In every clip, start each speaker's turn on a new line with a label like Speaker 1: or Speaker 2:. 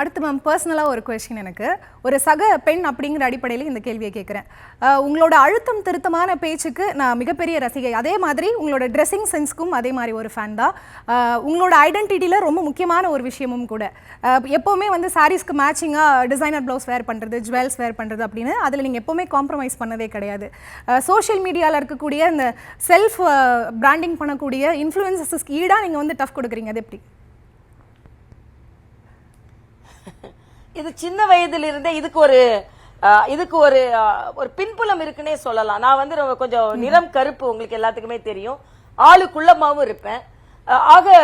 Speaker 1: அடுத்து மேம் பர்சனலாக ஒரு கொஸ்டின் எனக்கு ஒரு சக பெண் அப்படிங்கிற அடிப்படையில் இந்த கேள்வியை கேட்குறேன். உங்களோட அழுத்தம் திருத்தமான பேச்சுக்கு நான் மிகப்பெரிய ரசிகை. அதே மாதிரி உங்களோட ட்ரெஸ்ஸிங் சென்ஸ்க்கும் அதே மாதிரி ஒரு ஃபேன் தான். உங்களோட ஐடென்டிட்டியில் ரொம்ப முக்கியமான ஒரு விஷயமும் கூட. எப்போவுமே வந்து சாரீஸ்க்கு மேட்சிங்காக டிசைனர் ப்ளவுஸ் வேர் பண்ணுறது, ஜுவல்ஸ் வேர் பண்ணுறது அப்படின்னு அதில் நீங்கள் எப்போவுமே காம்ப்ரமைஸ் பண்ணதே கிடையாது. சோஷியல் மீடியாவில் இருக்கக்கூடிய இந்த செல்ஃப் பிராண்டிங் பண்ணக்கூடிய இன்ஃப்ளூயன்சஸ்க்கு ஈடாக நீங்கள் வந்து டஃப் கொடுக்குறீங்க. அது எப்படி?
Speaker 2: இது சின்ன வயதில் இருந்தே இதுக்கு ஒரு ஒரு பின்புலம் இருக்குன்னே சொல்லலாம். நான் வந்து கொஞ்சம் நிறம் கருப்பு, உங்களுக்கு எல்லாத்துக்குமே தெரியும். ஆளுக்குள்ளமாவும் இருப்பேன். ஆக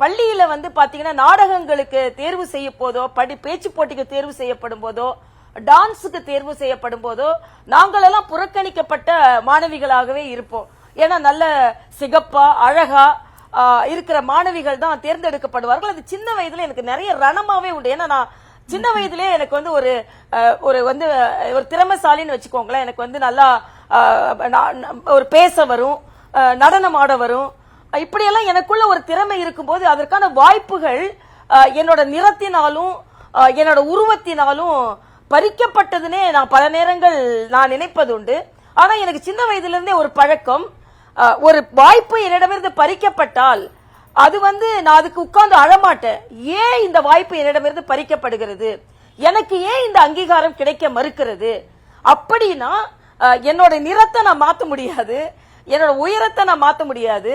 Speaker 2: பள்ளியில வந்து பாத்தீங்கன்னா நாடகங்களுக்கு தேர்வு செய்ய போதோ, பேச்சு போட்டிக்கு தேர்வு செய்யப்படும் போதோ, டான்ஸுக்கு தேர்வு செய்யப்படும் போதோ நாங்களெல்லாம் புறக்கணிக்கப்பட்ட மாணவிகளாகவே இருப்போம். ஏன்னா நல்ல சிகப்பா அழகா இருக்கிற மாணவிகள் தான் தேர்ந்தெடுக்கப்படுவார்கள். அது சின்ன வயதுல எனக்கு நிறைய ரணமாவே உண்டு. ஏன்னா நான் சின்ன வயதிலே எனக்கு வந்து ஒரு திறமைசாலின்னு வச்சுக்கோங்களேன். எனக்கு வந்து நல்லா ஒரு பேச வரும், நடனம் ஆட வரும். இப்படியெல்லாம் எனக்குள்ள ஒரு திறமை இருக்கும்போது அதற்கான வாய்ப்புகள் என்னோட நிறத்தினாலும் என்னோட உருவத்தினாலும் பறிக்கப்பட்டதுன்னே நான் பல நேரங்கள் நான் நினைப்பது உண்டு. ஆனா எனக்கு சின்ன வயதுல இருந்தே ஒரு பழக்கம், ஒரு வாய்ப்பு என்னிடமிருந்து பறிக்கப்பட்டால் அது வந்து நான் அதுக்கு உட்கார்ந்து அழமாட்டேன். ஏன் இந்த வாய்ப்பு என்னிடமிருந்து பறிக்கப்படுகிறது, எனக்கு ஏன் இந்த அங்கீகாரம் கிடைக்க மறுக்கிறது அப்படின்னா என்னோட நிறத்தை நான் மாத்த முடியாது, என்னோட உயரத்தை நான் மாத்த முடியாது.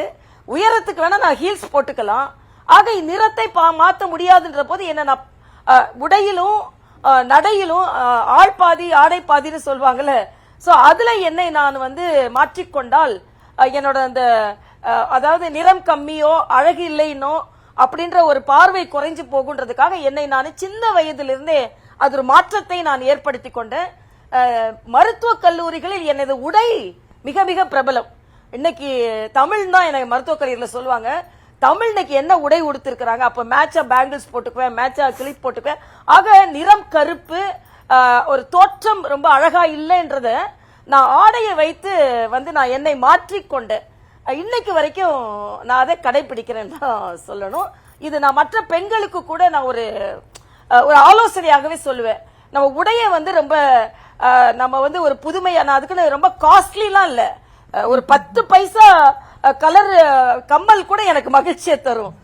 Speaker 2: உயரத்துக்கு வேணா நான் ஹீல்ஸ் போட்டுக்கலாம். ஆக நிறத்தை மாத்த முடியாதுன்ற போது என்ன நான் உடையிலும் நடையிலும் ஆள் பாதி ஆடை பாதின்னு சொல்லுவாங்கல்ல, சோ அதுல என்னை நான் வந்து மாற்றிக்கொண்டால் என்னோட அந்த அதாவது நிறம் கம்மியோ அழகு இல்லைன்னோ அப்படின்ற ஒரு பார்வை குறைஞ்சு போகுன்றதுக்காக என்னை நான் சின்ன வயதிலிருந்தே அது ஒரு மாற்றத்தை நான் ஏற்படுத்தி கொண்டேன். மருத்துவக் கல்லூரிகளில் எனது உடை மிக மிக பிரபலம். இன்னைக்கு தமிழ் தான் எனக்கு மருத்துவக் கல்லூரியில் சொல்லுவாங்க, தமிழ் இன்னைக்கு என்ன உடை உடுத்திருக்கிறாங்க, அப்ப மேட்சா பேங்கிள்ஸ் போட்டுக்குவேன், மேட்சா கிளிப் போட்டுக்குவேன். ஆக நிறம் கருப்பு, ஒரு தோற்றம் ரொம்ப அழகா இல்லைன்றத நான் ஆடையை வைத்து வந்து நான் என்னை மாற்றிக்கொண்டேன். இன்னைக்கு வரைக்கும் நான் அதை கடைபிடிக்கிறேன்னு தான் சொல்லணும். இது நான் மற்ற பெண்களுக்கு கூட நான் ஒரு ஆலோசனையாகவே சொல்லுவேன். நம்ம உடைய வந்து ரொம்ப நம்ம வந்து ஒரு புதுமையா, நான் அதுக்குன்னு ரொம்ப காஸ்ட்லிலாம் இல்ல, ஒரு 10 பைசா கலர் கம்மல் கூட எனக்கு மகிழ்ச்சியை தரும்.